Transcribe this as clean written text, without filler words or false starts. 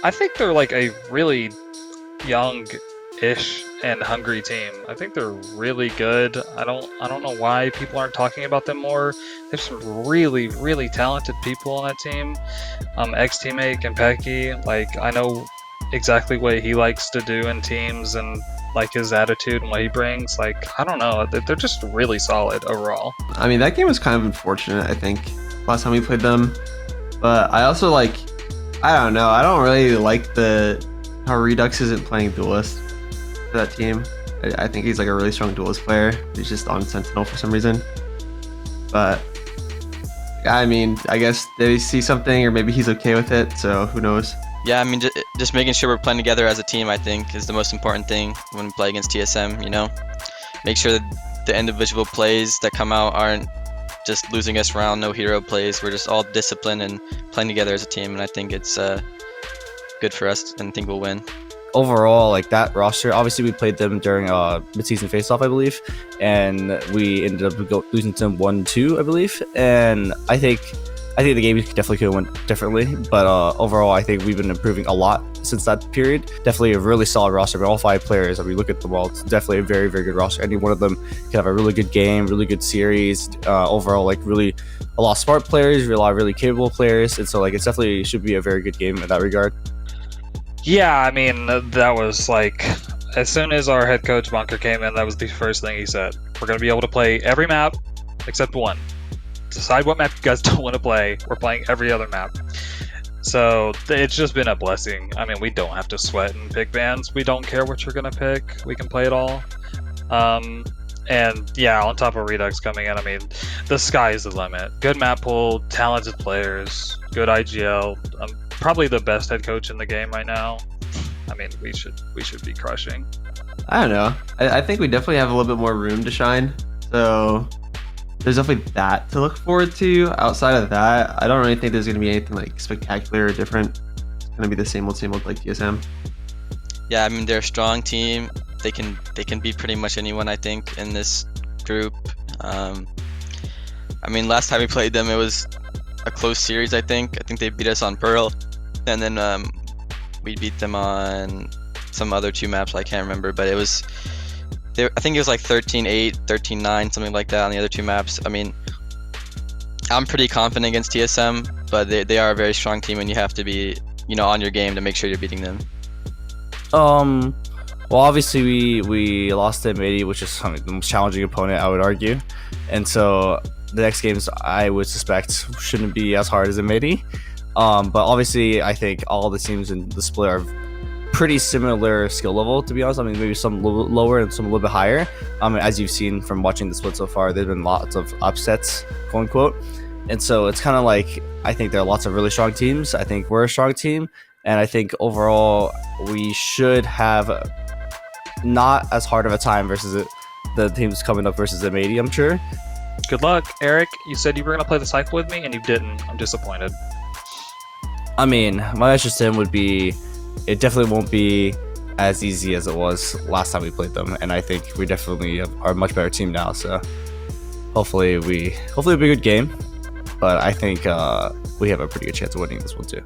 I think they're like a really young-ish and hungry team. I think they're really good. I don't know why people aren't talking about them more. There's some really, really talented people on that team. Ex-teammate and Pecky, like I know exactly what he likes to do in teams and like his attitude and what he brings. Like I don't know, they're just really solid overall. I mean, that game was kind of unfortunate, I think, last time we played them. But I also like, I don't know, I don't really like the how Redux isn't playing Duelist for that team. I think he's like a really strong Duelist player. He's just on Sentinel for some reason. But I mean, I guess they see something, or maybe he's okay with it. So who knows? Yeah, I mean, just making sure we're playing together as a team, I think, is the most important thing when we play against TSM, you know? Make sure that the individual plays that come out aren't just losing us round, no hero plays. We're just all disciplined and playing together as a team, and I think it's good for us, and I think we'll win. Overall, like that roster, obviously we played them during mid-season face-off, I believe, and we ended up losing to them 1-2, I believe. And I think the game definitely could have went differently, but overall, I think we've been improving a lot since that period. Definitely a really solid roster. But all 5 players, I mean, look at them all. It's definitely a very, very good roster. Any one of them could have a really good game, really good series. Overall, like really a lot of smart players, a lot of really capable players, and so like it definitely should be a very good game in that regard. Yeah, I mean, that was like, as soon as our head coach Bunker came in, that was the first thing he said. We're going to be able to play every map except one. Decide what map you guys don't want to play. We're playing every other map. So it's just been a blessing. I mean, we don't have to sweat and pick bans. We don't care what you're going to pick. We can play it all. And yeah, on top of Redux coming in, I mean, the sky is the limit. Good map pool, talented players, good IGL. Probably the best head coach in the game right now. I mean, we should be crushing. I don't know. I think we definitely have a little bit more room to shine. So there's definitely that to look forward to. Outside of that, I don't really think there's going to be anything like spectacular or different. It's going to be the same old like TSM. Yeah, I mean, they're a strong team. They can beat pretty much anyone, I think, in this group. I mean, last time we played them, it was a close series, I think. I think they beat us on Pearl, and then we beat them on some other 2 maps I can't remember, but it was, I think it was like 13-8, 13-9, something like that on the other 2 maps. I mean, I'm pretty confident against TSM, but they are a very strong team, and you have to be, you know, on your game to make sure you're beating them. Well, obviously we lost to M80, which is the most challenging opponent, I would argue, and so the next games I would suspect shouldn't be as hard as M80. But obviously, I think all the teams in the split are pretty similar skill level, to be honest. I mean, maybe some a little lower and some a little bit higher. As you've seen from watching the split so far, there's been lots of upsets, quote unquote. And so it's kind of like, I think there are lots of really strong teams. I think we're a strong team. And I think overall, we should have not as hard of a time versus the teams coming up versus M80, I'm sure. Good luck, Eric. You said you were going to play the cycle with me, and you didn't. I'm disappointed. I mean, my message to him would be, it definitely won't be as easy as it was last time we played them, and I think we definitely are a much better team now. So hopefully it'll be a good game, but I think we have a pretty good chance of winning this one too.